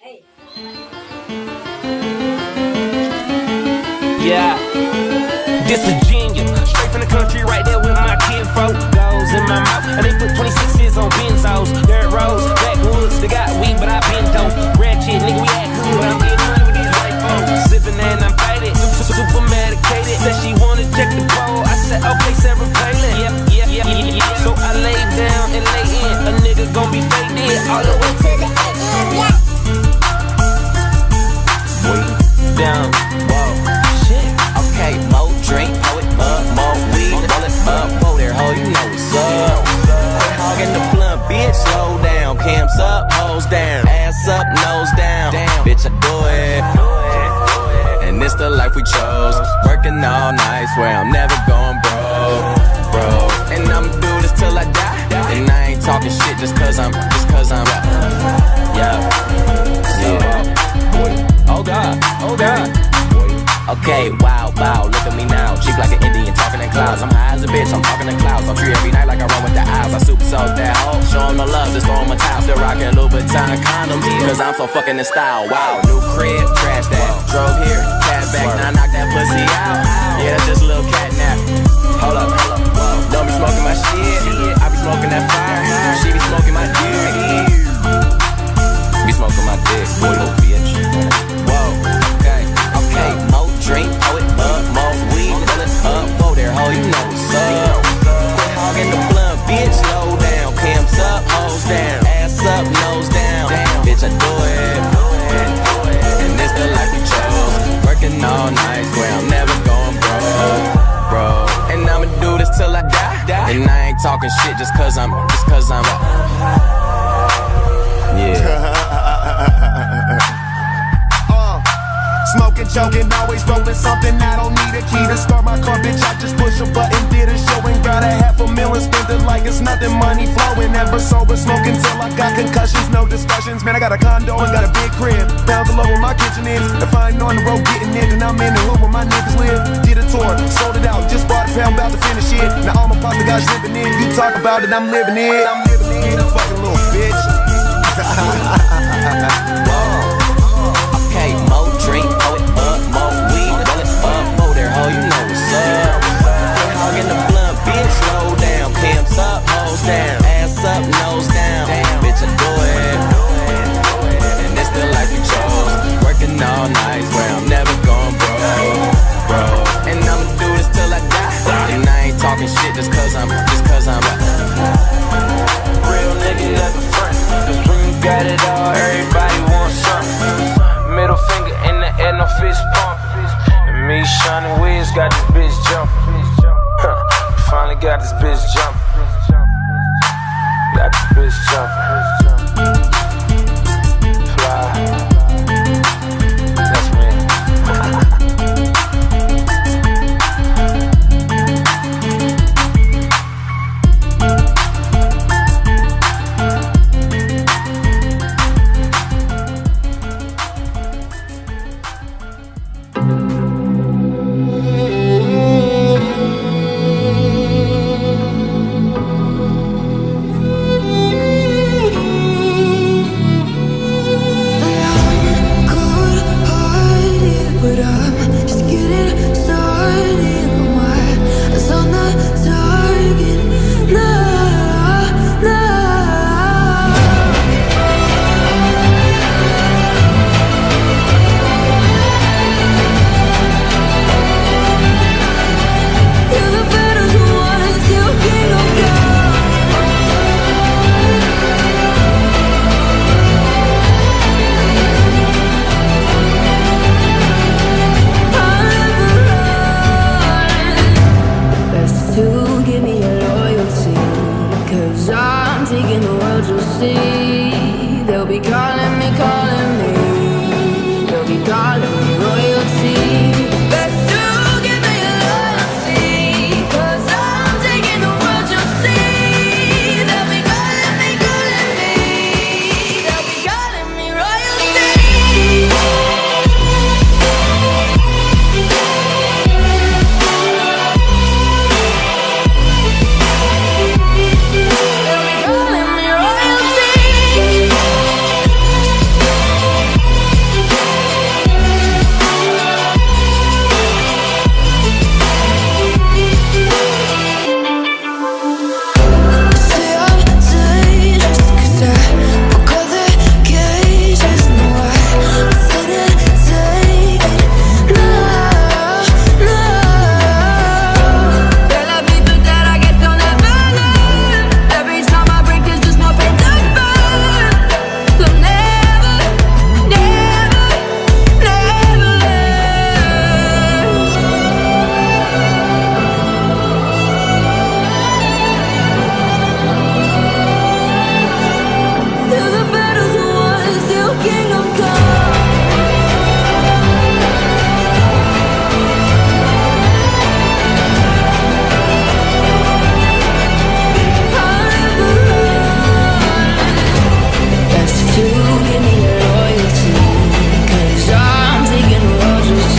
Yeah, this Virginia, straight from the country, right there with my kid folk. Goes in my mouth, and they put 26s on benzos. Dirt roads, backwoods, they got weed, but I been dope. Ratchet, nigga, we act cool, but I'm getting money with these white folks. Sipping and I'm faded, super medicated. Said she wanna check the pole, I said, okay, Sarah Palin. Yeah. So I lay down and lay in, a nigga gon' be faded all the way to the AM, yeah. Way down, whoa. Okay, more drink, pour it up, more weed, roll it up, whoa there, ho, you know what's up. Quit hogging the blunt, bitch, slow down, cams up, hoes down, ass up, nose down, bitch, I do it. And it's the life we chose, working all night, swear I'm never going broke, bro. And I'ma do this till I die, and I ain't talking shit just cause I'm, yeah. Oh God. Okay, wow, look at me now. Cheap like an Indian, talking in clouds. I'm high as a bitch, I'm talking in clouds. I'm free every night like I run with the eyes. I super soak that hoe, show 'em the love, just throw 'em a towel. Still rockin' Louboutin condoms, cause I'm so fucking in style. Wow, new crib, trash that. Drove here, cash back, now knock that pussy out. Yeah, that's just a little cat nap. Hold up, don't be smoking my shit, I be smoking that fire. She be smoking my dick, be smoking my dick, boy, little bitch. Whoa, okay, more drink, pour it up, more weed, roll it up, whoa there, ho, you know what's up. Quit hogging the blunt, bitch, slow down, cams up, hoes down, ass up, nose down, bitch, I do it. And this the life we chose, working all night, swear I'm never going broke, bro. And I'ma do this till I die, and I ain't talking shit just cause I'm, yeah. Smoking, joking, always rolling something. I don't need a key to start my car, bitch. I just push a button, did a show and got $500,000. Spent it like it's nothing, money flowing. Never sober, smoking till I got concussions. No discussions, man. I got a condo and got a big crib. Down below where my kitchen is. If I ain't on the road getting it, then I'm in the hood where my niggas live. Did a tour, sold it out, just bought a pound, about to finish it. Now all my pasta guys living in. You talk about it, I'm living it. I'm living it, a fucking little bitch.